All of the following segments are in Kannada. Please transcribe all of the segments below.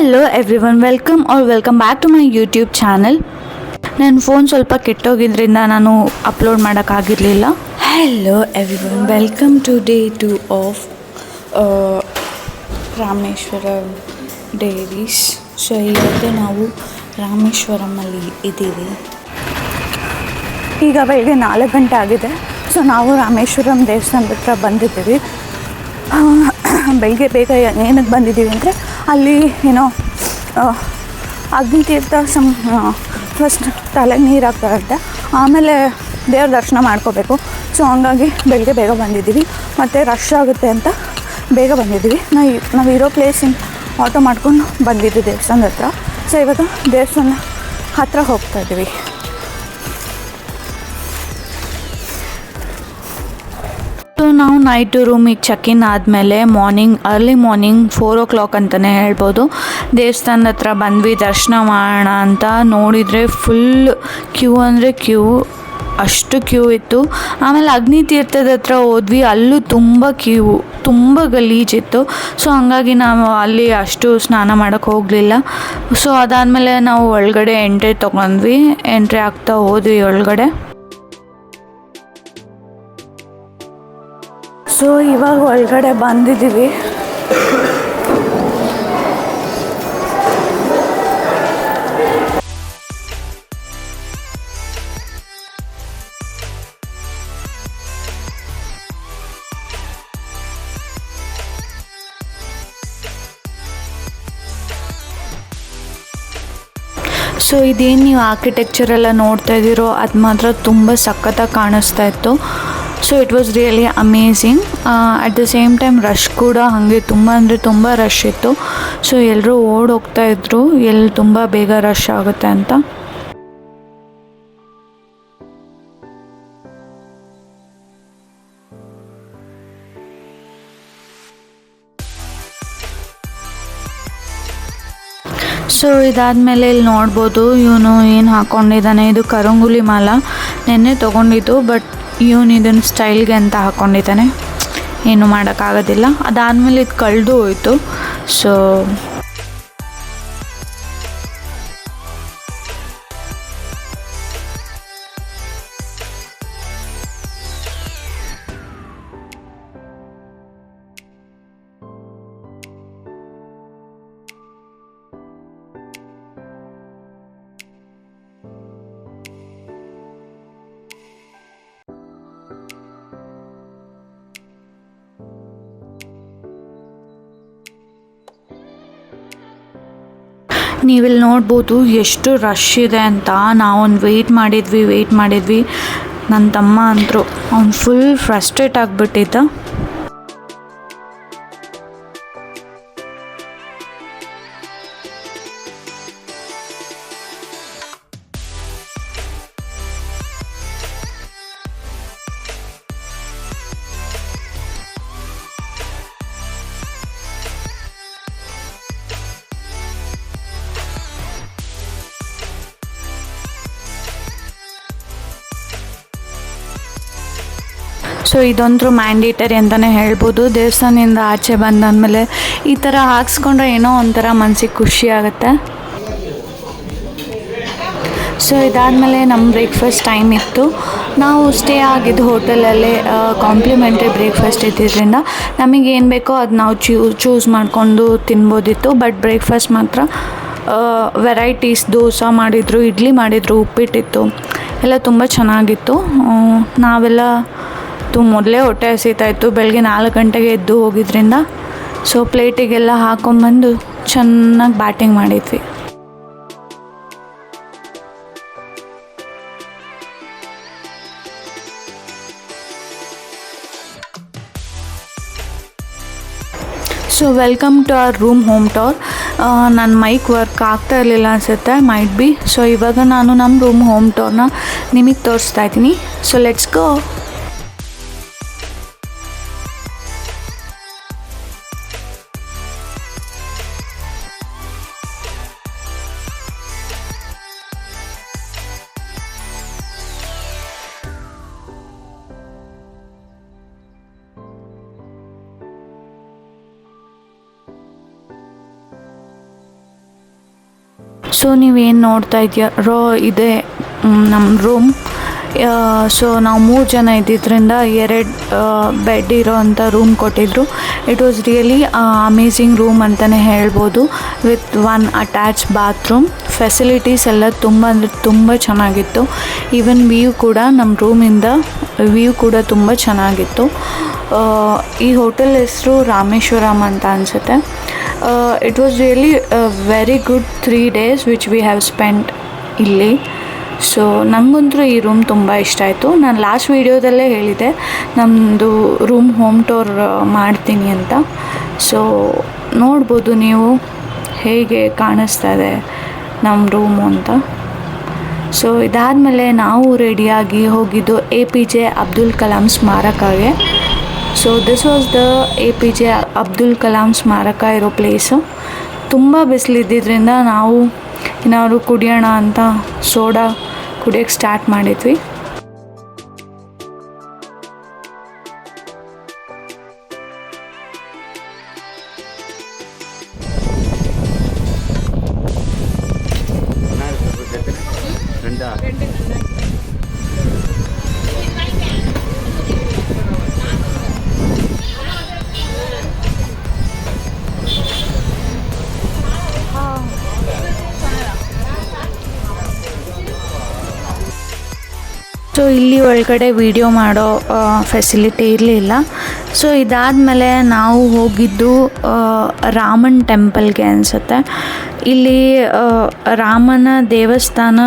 Hello everyone, welcome back to my YouTube channel. ನನ್ನ ಫೋನ್ ಸ್ವಲ್ಪ ಕೆಟ್ಟೋಗಿದ್ದರಿಂದ ನಾನು ಅಪ್ಲೋಡ್ ಮಾಡೋಕ್ಕಾಗಿರಲಿಲ್ಲ. Hello everyone, welcome to day 2 of Rameswaram diaries. So ಇವತ್ತು ನಾವು ರಾಮೇಶ್ವರಮಲ್ಲಿ ಇದ್ದೀವಿ. ಈಗ ಬೆಳಗ್ಗೆ 4 ಗಂಟೆ ಆಗಿದೆ. ಸೊ ನಾವು ರಾಮೇಶ್ವರಂ ದೇವಸ್ಥಾನದ ಹತ್ರ ಬಂದಿದ್ದೀವಿ. ಬೆಳಗ್ಗೆ ಬೇಗ ಏನಕ್ಕೆ ಬಂದಿದ್ದೀವಿ ಅಂದರೆ ಅಲ್ಲಿ ಅಗ್ನಿತೀರ್ಥ ಫಸ್ಟ್ ತಲೆಗೆ ನೀರು ಹಾಕ್ತಾರಂತೆ, ಆಮೇಲೆ ದೇವ್ರ ದರ್ಶನ ಮಾಡ್ಕೋಬೇಕು. ಸೊ ಹಂಗಾಗಿ ಬೆಳಗ್ಗೆ ಬೇಗ ಬಂದಿದ್ದೀವಿ. ಮತ್ತು ರಶ್ ಆಗುತ್ತೆ ಅಂತ ಬೇಗ ಬಂದಿದ್ದೀವಿ. ನಾವು ಇರೋ ಪ್ಲೇಸಿಂದ ಆಟೋ ಮಾಡ್ಕೊಂಡು ಬಂದಿದ್ದೀವಿ ದೇವಸ್ಥಾನದ ಹತ್ರ. ಸೊ ಇವಾಗ ದೇವಸ್ಥಾನ ಹತ್ತಿರ ಹೋಗ್ತಾಯಿದ್ದೀವಿ. ಸೊ ನಾವು ನೈಟು ರೂಮಿಗೆ ಚೆಕ್-ಇನ್ ಆದಮೇಲೆ ಅರ್ಲಿ ಮಾರ್ನಿಂಗ್ 4 o'clock ಅಂತಲೇ ಹೇಳ್ಬೋದು ದೇವಸ್ಥಾನದ ಹತ್ರ ಬಂದ್ವಿ ದರ್ಶನ ಮಾಡೋಣ ಅಂತ. ನೋಡಿದರೆ ಫುಲ್ ಕ್ಯೂ ಅಂದರೆ ಕ್ಯೂ, ಅಷ್ಟು ಕ್ಯೂ ಇತ್ತು. ಆಮೇಲೆ ಅಗ್ನಿತೀರ್ಥದ ಹತ್ರ ಹೋದ್ವಿ, ಅಲ್ಲೂ ತುಂಬ ಗಲೀಜಿತ್ತು. ಸೊ ಹಂಗಾಗಿ ನಾವು ಅಲ್ಲಿ ಅಷ್ಟು ಸ್ನಾನ ಮಾಡೋಕ್ಕೆ ಹೋಗಲಿಲ್ಲ. ಸೊ ಅದಾದಮೇಲೆ ನಾವು ಒಳಗಡೆ ಎಂಟ್ರಿ ಆಗ್ತಾ ಹೋದ್ವಿ ಒಳಗಡೆ. ಸೊ ಇವಾಗ ಒಳಗಡೆ ಬಂದಿದ್ದೀವಿ. ಸೊ ಇದೇನು ನೀವು ಆರ್ಕಿಟೆಕ್ಚರ್ ಎಲ್ಲ ನೋಡ್ತಾ ಇದ್ದೀರೋ ಅದು ಮಾತ್ರ ತುಂಬ ಸಖತ್ತಾಗಿ ಕಾಣಿಸ್ತಾ ಇತ್ತು. So it was really amazing. At the same time rush ಕೂಡ ಹಾಗೆ ತುಂಬ ರಶ್ ಇತ್ತು. ಸೊ ಎಲ್ಲರೂ ಹೋಗ್ತಾಯಿದ್ರು ಎಲ್ಲಿ ತುಂಬ ಬೇಗ ರಶ್ ಆಗುತ್ತೆ ಅಂತ. ಸೊ ಇದಾದಮೇಲೆ ಇಲ್ಲಿ ನೋಡ್ಬೋದು ಇವನು ಏನು ಹಾಕ್ಕೊಂಡಿದ್ದಾನೆ, ಇದು ಕರಂಗುಲಿ ಮಾಲ ನೆನ್ನೆ ತೊಗೊಂಡಿದ್ದು. ಬಟ್ ಇವನು ಇದನ್ನು ಸ್ಟೈಲ್ಗೆ ಅಂತ ಹಾಕ್ಕೊಂಡಿದ್ದಾನೆ, ಏನು ಮಾಡೋಕ್ಕಾಗೋದಿಲ್ಲ. ಅದಾದಮೇಲೆ ಇದು ಕಳೆದು ಹೋಯಿತು. ಸೊ ನೀವಿಲ್ಲಿ ನೋಡ್ಬೋದು ಎಷ್ಟು ರಶ್ ಇದೆ ಅಂತ. ನಾವೊಂದು ವೆಯ್ಟ್ ಮಾಡಿದ್ವಿ. ನನ್ನ ತಮ್ಮ ಅಂತರೂ ಅವ್ನು ಫುಲ್ ಫ್ರಸ್ಟ್ರೇಟ್ ಆಗಿಬಿಟ್ಟಿದ್ದ. ಸೊ ಇದೊಂದು ಮ್ಯಾಂಡೇಟರಿ ಅಂತಲೇ ಹೇಳ್ಬೋದು. ದೇವಸ್ಥಾನದಿಂದ ಆಚೆ ಬಂದಾದಮೇಲೆ ಈ ಥರ ಹಾಕ್ಸ್ಕೊಂಡ್ರೆ ಏನೋ ಒಂಥರ ಮನಸ್ಸಿಗೆ ಖುಷಿ ಆಗುತ್ತೆ. ಸೊ ಇದಾದಮೇಲೆ ನಮ್ಮ ಬ್ರೇಕ್ಫಾಸ್ಟ್ ಟೈಮ್ ಇತ್ತು. ನಾವು ಸ್ಟೇ ಆಗಿದ್ದು ಹೋಟೆಲಲ್ಲೇ ಕಾಂಪ್ಲಿಮೆಂಟ್ರಿ ಬ್ರೇಕ್ಫಾಸ್ಟ್ ಇದ್ದಿದ್ದರಿಂದ ನಮಗೇನು ಬೇಕೋ ಅದು ನಾವು ಚೂಸ್ ಮಾಡಿಕೊಂಡು ತಿನ್ಬೋದಿತ್ತು. ಬಟ್ ಬ್ರೇಕ್ಫಾಸ್ಟ್ ಮಾತ್ರ ವೆರೈಟೀಸ್, ದೋಸೆ ಮಾಡಿದರು, ಇಡ್ಲಿ ಮಾಡಿದರು, ಉಪ್ಪಿಟ್ಟಿತ್ತು, ಎಲ್ಲ ತುಂಬ ಚೆನ್ನಾಗಿತ್ತು. ನಾವೆಲ್ಲ ಮೊದಲೇ ಹೊಟ್ಟೆ ಹಸಿತಾಯಿತ್ತು, ಬೆಳಗ್ಗೆ 4 ಗಂಟೆಗೆ ಎದ್ದು ಹೋಗಿದ್ದರಿಂದ. ಸೊ ಪ್ಲೇಟಿಗೆಲ್ಲ ಹಾಕೊಂಬಂದು ಚೆನ್ನಾಗಿ ಬ್ಯಾಟಿಂಗ್ ಮಾಡಿದ್ವಿ. So welcome to our home tour. ನನ್ನ ಮೈಕ್ ವರ್ಕ್ ಆಗ್ತಾ ಇರಲಿಲ್ಲ ಅನಿಸುತ್ತೆ, ಮೈಟ್ ಬಿ. ಸೊ ಇವಾಗ ನಾನು ನಮ್ಮ ಹೋಮ್ ಟೂರ್ನ ನಿಮಗೆ ತೋರಿಸ್ತಾ ಇದ್ದೀನಿ. So let's go. ಸೊ ನೀವೇನು ನೋಡ್ತಾ ಇದೆಯೋ ಇದೆ ನಮ್ಮ ರೂಮ್. ಸೊ ನಾವು 3 ಜನ ಇದ್ದಿದ್ದರಿಂದ 2 ಬೆಡ್ ಇರೋವಂಥ ರೂಮ್ ಕೊಟ್ಟಿದ್ದರು. It was really amazing room ಅಂತಲೇ ಹೇಳ್ಬೋದು. With 1 attach bathroom. ಫೆಸಿಲಿಟೀಸ್ ಎಲ್ಲ ತುಂಬ ಅಂದರೆ ತುಂಬ ಚೆನ್ನಾಗಿತ್ತು. ಈವನ್ ವ್ಯೂ ಕೂಡ ನಮ್ಮ ರೂಮಿಂದ ವ್ಯೂ ಕೂಡ ತುಂಬ ಚೆನ್ನಾಗಿತ್ತು. ಈ ಹೋಟೆಲ್ ಹೆಸರು ರಾಮೇಶ್ವರಂ ಅಂತ ಅನಿಸುತ್ತೆ. It was really very good 3 days which we have spent ಇಲ್ಲಿ. ಸೊ ನನಗಂತೂ ಈ ರೂಮ್ ತುಂಬ ಇಷ್ಟ ಆಯಿತು. ನಾನು ಲಾಸ್ಟ್ ವೀಡಿಯೋದಲ್ಲೇ ಹೇಳಿದೆ ನಮ್ಮದು ರೂಮ್ ಹೋಮ್ ಟೂರ್ ಮಾಡ್ತೀನಿ ಅಂತ. ಸೊ ನೋಡ್ಬೋದು ನೀವು ಹೇಗೆ ಕಾಣಿಸ್ತಾ ಇದೆ ನಮ್ಮ ರೂಮು ಅಂತ. ಸೊ ಇದಾದಮೇಲೆ ನಾವು ರೆಡಿಯಾಗಿ ಹೋಗಿದ್ದು APJ ಅಬ್ದುಲ್ ಕಲಾಂ ಸ್ಮಾರಕಗೆ. So this was the APJ Abdul Kalam ಸ್ಮಾರಕ ಇರೋ ಪ್ಲೇಸು. ತುಂಬ ಬಿಸಿಲಿದ್ದಿದ್ದರಿಂದ ನಾವು ಏನಾದ್ರು ಕುಡಿಯೋಣ ಅಂತ ಸೋಡಾ ಕುಡಿಯೋಕ್ಕೆ ಸ್ಟಾರ್ಟ್ ಮಾಡಿದ್ವಿ. ಸೊ ಇಲ್ಲಿ ಒಳಗಡೆ ವಿಡಿಯೋ ಮಾಡೋ ಫೆಸಿಲಿಟಿ ಇರಲಿಲ್ಲ. ಸೊ ಇದಾದಮೇಲೆ ನಾವು ಹೋಗಿದ್ದು ರಾಮನ್ ಟೆಂಪಲ್ಗೆ ಅನಿಸುತ್ತೆ. ಇಲ್ಲಿ ರಾಮನ ದೇವಸ್ಥಾನ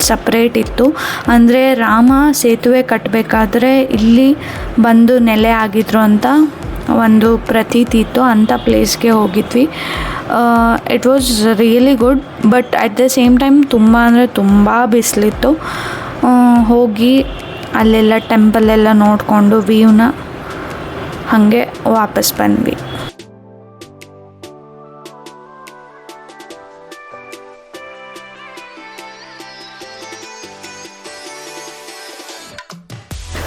ಸಪ್ರೇಟ್ ಇತ್ತು. ಅಂದರೆ ರಾಮ ಸೇತುವೆ ಕಟ್ಟಬೇಕಾದ್ರೆ ಇಲ್ಲಿ ಬಂದು ನೆಲೆ ಆಗಿದ್ರು ಅಂತ ಒಂದು ಪ್ರತೀತಿ ಇತ್ತು. ಅಂಥ ಪ್ಲೇಸ್ಗೆ ಹೋಗಿದ್ವಿ. It was really good. But at the same time ತುಂಬ ಅಂದರೆ ತುಂಬ ಬಿಸಿಲಿತ್ತು. ಹೋಗಿ ಅಲ್ಲೆಲ್ಲ ಟೆಂಪಲ್ಲೆಲ್ಲ ನೋಡಿಕೊಂಡು ವ್ಯೂನ ಹಾಗೆ ವಾಪಸ್ ಬಂದ್ವಿ.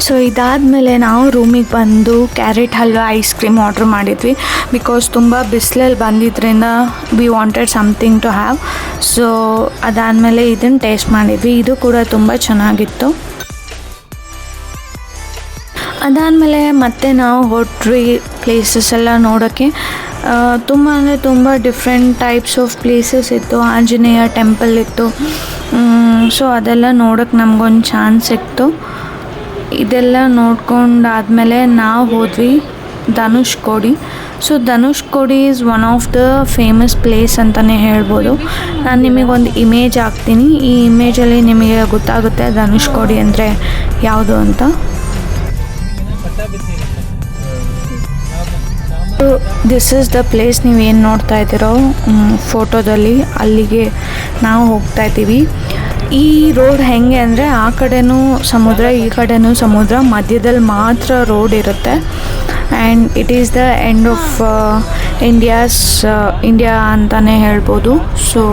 ಸೊ ಇದಾದಮೇಲೆ ನಾವು ರೂಮಿಗೆ ಬಂದು carrot halwa ice cream order ಮಾಡಿದ್ವಿ. ಬಿಕಾಸ್ ತುಂಬ ಬಿಸಿಲಲ್ಲಿ ಬಂದಿದ್ದರಿಂದ we wanted something to have. So ಅದಾದಮೇಲೆ ಇದನ್ನು ಟೇಸ್ಟ್ ಮಾಡಿದ್ವಿ. ಇದು ಕೂಡ ತುಂಬ ಚೆನ್ನಾಗಿತ್ತು. ಅದಾದಮೇಲೆ ಮತ್ತೆ ನಾವು ಹೊರಟ್ವಿ ಪ್ಲೇಸಸ್ ಎಲ್ಲ ನೋಡೋಕ್ಕೆ. ತುಂಬ ಅಂದರೆ ತುಂಬ ಡಿಫ್ರೆಂಟ್ ಟೈಪ್ಸ್ ಆಫ್ ಪ್ಲೇಸಸ್ ಇತ್ತು. ಆಂಜನೇಯ ಟೆಂಪಲ್ ಇತ್ತು. ಸೊ ಅದೆಲ್ಲ ನೋಡೋಕ್ಕೆ ನಮಗೊಂದು ಚಾನ್ಸ್ ಸಿಕ್ತು. ಇದೆಲ್ಲ ನೋಡ್ಕೊಂಡಾದಮೇಲೆ ನಾವು ಹೋದ್ವಿ Dhanushkodi. So Dhanushkodi is one of the famous place ಅಂತಲೇ ಹೇಳ್ಬೋದು. ನಾನು ನಿಮಗೊಂದು ಇಮೇಜ್ ಹಾಕ್ತೀನಿ. ಈ ಇಮೇಜಲ್ಲಿ ನಿಮಗೆ ಗೊತ್ತಾಗುತ್ತೆ ಧನುಷ್ಕೋಡಿ ಅಂದರೆ ಯಾವುದು ಅಂತ. ದಿಸ್ ಈಸ್ ದ ಪ್ಲೇಸ್ ನೀವೇನು ನೋಡ್ತಾ ಇದ್ದೀರೋ ಫೋಟೋದಲ್ಲಿ, ಅಲ್ಲಿಗೆ ನಾವು ಹೋಗ್ತಾ ಇದ್ದೀವಿ. ಈ ರೋಡ್ ಹೆಂಗೆ ಅಂದರೆ ಆ ಕಡೆನೂ ಸಮುದ್ರ ಈ ಕಡೆನೂ ಸಮುದ್ರ, ಮಧ್ಯದಲ್ಲಿ ಮಾತ್ರ ರೋಡ್ ಇರುತ್ತೆ. And it is the end of India ಅಂತಲೇ ಹೇಳ್ಬೋದು. ಸೊ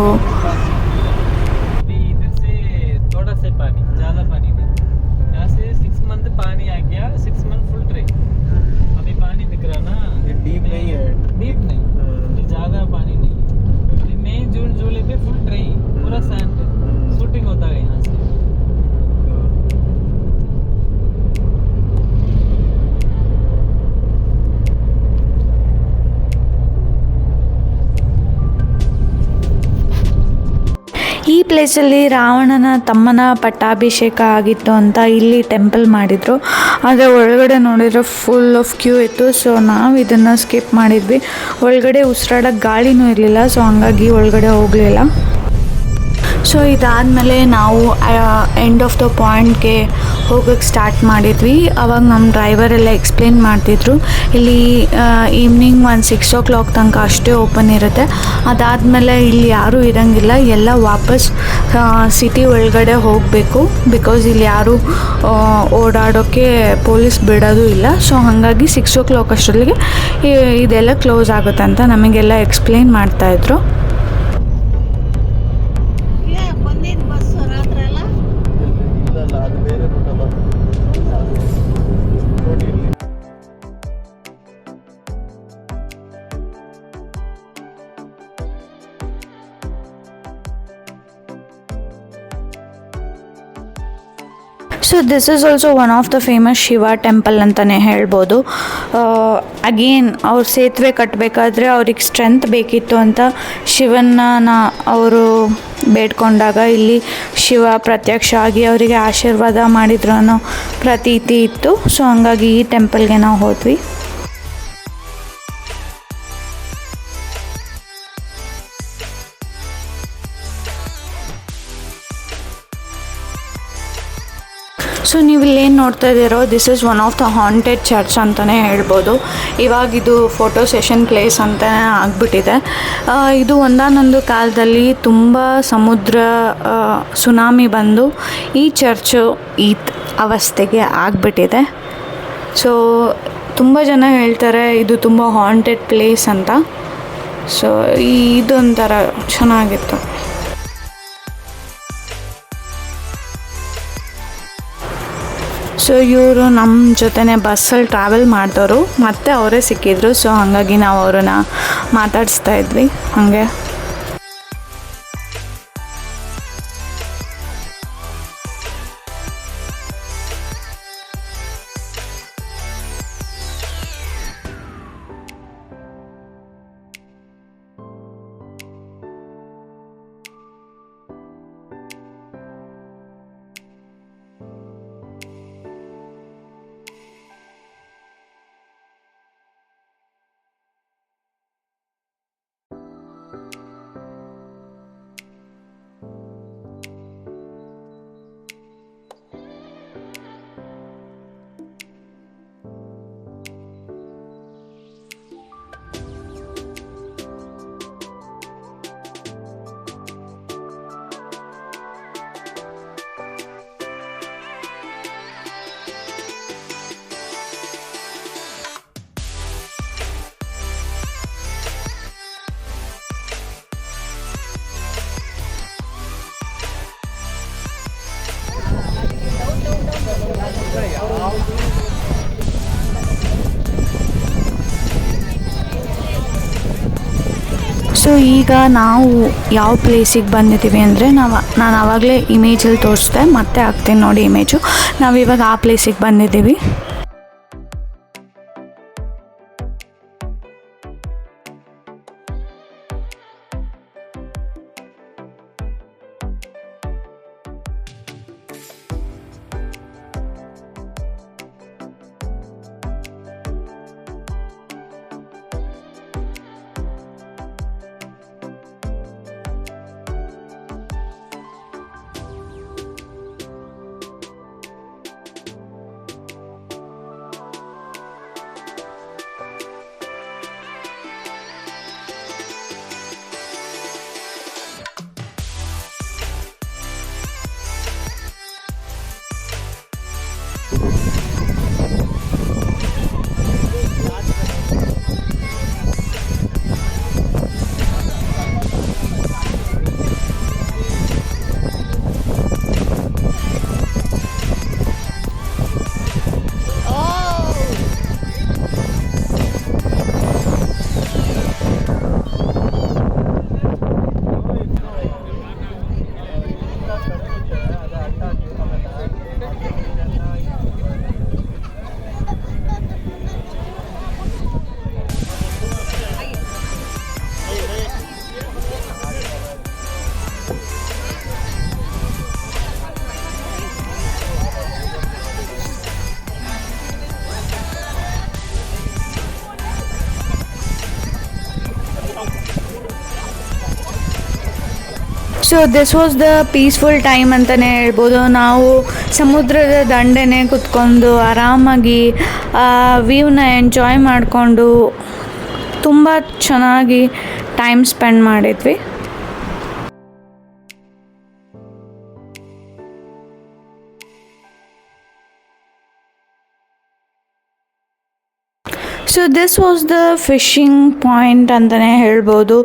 ಈ ಪ್ಲೇಸಲ್ಲಿ ರಾವಣನ ತಮ್ಮನ ಪಟ್ಟಾಭಿಷೇಕ ಆಗಿತ್ತು ಅಂತ ಇಲ್ಲಿ ಟೆಂಪಲ್ ಮಾಡಿದರು. ಆದರೆ ಒಳಗಡೆ ನೋಡಿದರೆ ಫುಲ್ ಆಫ್ ಕ್ಯೂ ಇತ್ತು. ಸೊ ನಾವು ಇದನ್ನು ಸ್ಕಿಪ್ ಮಾಡಿದ್ವಿ. ಒಳಗಡೆ ಉಸಿರಾಡೋಕ್ಕೆ ಗಾಳಿನೂ ಇರಲಿಲ್ಲ. ಸೊ ಹಂಗಾಗಿ ಒಳಗಡೆ ಹೋಗಲಿಲ್ಲ. ಸೊ ಇದಾದಮೇಲೆ ನಾವು ಎಂಡ್ ಆಫ್ ದ ಪಾಯಿಂಟ್ಗೆ ಹೋಗೋಕ್ಕೆ ಸ್ಟಾರ್ಟ್ ಮಾಡಿದ್ವಿ. ಆವಾಗ ನಮ್ಮ ಡ್ರೈವರೆಲ್ಲ ಎಕ್ಸ್ಪ್ಲೇನ್ ಮಾಡ್ತಿದ್ರು, ಇಲ್ಲಿ ಈವ್ನಿಂಗ್ ಒಂದು 6 o'clock ತನಕ ಅಷ್ಟೇ ಓಪನ್ ಇರುತ್ತೆ. ಅದಾದಮೇಲೆ ಇಲ್ಲಿ ಯಾರೂ ಇರೋಂಗಿಲ್ಲ, ಎಲ್ಲ ವಾಪಸ್ ಸಿಟಿ ಒಳಗಡೆ ಹೋಗಬೇಕು. ಬಿಕಾಸ್ ಇಲ್ಲಿ ಯಾರೂ ಓಡಾಡೋಕ್ಕೆ ಪೊಲೀಸ್ ಬಿಡೋದು ಇಲ್ಲ. ಸೊ ಹಾಗಾಗಿ 6 o'clock ಅಷ್ಟರಲ್ಲಿಗೆ ಇದೆಲ್ಲ ಕ್ಲೋಸ್ ಆಗುತ್ತೆ ಅಂತ ನಮಗೆಲ್ಲ ಎಕ್ಸ್ಪ್ಲೇನ್ ಮಾಡ್ತಾಯಿದ್ರು. So this is also one of the famous Shiva temple ಅಂತಲೇ ಹೇಳ್ಬೋದು. ಅಗೇನ್ ಅವ್ರು ಸೇತುವೆ ಕಟ್ಟಬೇಕಾದ್ರೆ ಅವ್ರಿಗೆ ಸ್ಟ್ರೆಂತ್ ಬೇಕಿತ್ತು ಅಂತ ಶಿವನ ಅವರು ಬೇಡ್ಕೊಂಡಾಗ ಇಲ್ಲಿ ಶಿವ ಪ್ರತ್ಯಕ್ಷ ಆಗಿ ಅವರಿಗೆ ಆಶೀರ್ವಾದ ಮಾಡಿದ್ರು ಅನ್ನೋ ಪ್ರತೀತಿ ಇತ್ತು. ಸೊ ಹಂಗಾಗಿ ಈ ಟೆಂಪಲ್ಗೆ ನಾವು ಹೋದ್ವಿ. ಸೊ ನೀವು ಇಲ್ಲೇನು ನೋಡ್ತಾ ಇದ್ದೀರೋ this is one of the haunted church ಅಂತಲೇ ಹೇಳ್ಬೋದು. ಇವಾಗಿದು ಫೋಟೋ ಸೆಷನ್ ಪ್ಲೇಸ್ ಅಂತಲೇ ಆಗಿಬಿಟ್ಟಿದೆ. ಇದು ಒಂದಾನೊಂದು ಕಾಲದಲ್ಲಿ ತುಂಬ ಸಮುದ್ರ ಸುನಾಮಿ ಬಂದು ಈ ಚರ್ಚು ಈ ಅವಸ್ಥೆಗೆ ಆಗಿಬಿಟ್ಟಿದೆ. ಸೊ ತುಂಬ ಜನ ಹೇಳ್ತಾರೆ ಇದು ತುಂಬ ಹಾಂಟೆಡ್ ಪ್ಲೇಸ್ ಅಂತ. ಸೊ ಇದೊಂಥರ ಚೆನ್ನಾಗಿತ್ತು. ಸೊ ಇವರು ನಮ್ಮ ಜೊತೆನೇ ಬಸ್ಸಲ್ಲಿ ಟ್ರಾವೆಲ್ ಮಾಡಿದವರು, ಮತ್ತು ಅವರೇ ಸಿಕ್ಕಿದ್ರು. ಸೊ ಹಾಗಾಗಿ ನಾವು ಅವ್ರನ್ನ ಮಾತಾಡಿಸ್ತಾ ಇದ್ವಿ ಹಾಗೆ. ಸೊ ಈಗ ನಾವು ಯಾವ ಪ್ಲೇಸಿಗೆ ಬಂದಿದ್ದೀವಿ ಅಂದರೆ ನಾನು ಆವಾಗಲೇ ಇಮೇಜಲ್ಲಿ ತೋರಿಸ್ದೆ, ಮತ್ತೆ ಹಾಕ್ತೀನಿ ನೋಡಿ ಇಮೇಜು. ನಾವಿವಾಗ ಆ ಪ್ಲೇಸಿಗೆ ಬಂದಿದ್ದೀವಿ. So this was the peaceful time ಅಂತಲೇ ಹೇಳ್ಬೋದು. ನಾವು ಸಮುದ್ರದ ದಂಡೆನೇ ಕುತ್ಕೊಂಡು ಆರಾಮಾಗಿ ವ್ಯೂನ ಎಂಜಾಯ್ ಮಾಡಿಕೊಂಡು ತುಂಬ ಚೆನ್ನಾಗಿ ಟೈಮ್ ಸ್ಪೆಂಡ್ ಮಾಡಿದ್ವಿ. So this was the fishing point ಅಂತಲೇ ಹೇಳ್ಬೋದು.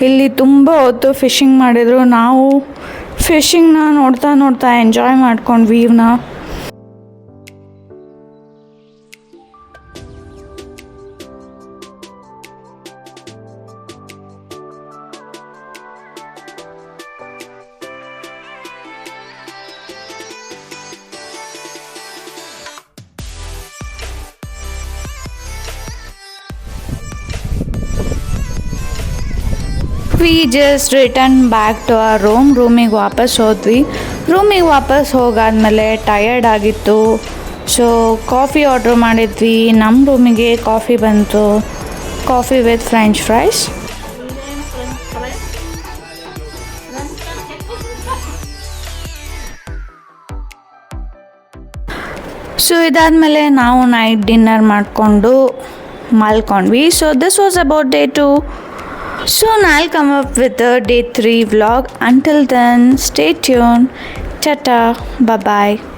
ಇಲ್ಲಿ ತುಂಬ ಹೊತ್ತು ಫಿಶಿಂಗ್ ಮಾಡಿದರು. ನಾವು ಫಿಶಿಂಗ್ನ ನೋಡ್ತಾ ಎಂಜಾಯ್ ಮಾಡ್ಕೊಂಡು ವ್ಯೂನ. We just return back to our ರೂಮಿಗೆ ವಾಪಸ್ ಹೋದ್ವಿ. ರೂಮಿಗೆ ವಾಪಸ್ ಹೋಗಾದ್ಮೇಲೆ ಟಯರ್ಡ್ ಆಗಿತ್ತು. ಸೊ ಕಾಫಿ ಆರ್ಡ್ರ್ ಮಾಡಿದ್ವಿ. ನಮ್ಮ ರೂಮಿಗೆ ಕಾಫಿ ಬಂತು, coffee with french fries. So ಇದಾದಮೇಲೆ ನಾವು ನೈಟ್ ಡಿನ್ನರ್ ಮಾಡಿಕೊಂಡು ಮಲ್ಕೊಂಡ್ವಿ. So this was about day 2. Soon I'll come up with the day 3 vlog. Until then, stay tuned. Tata. Bye bye.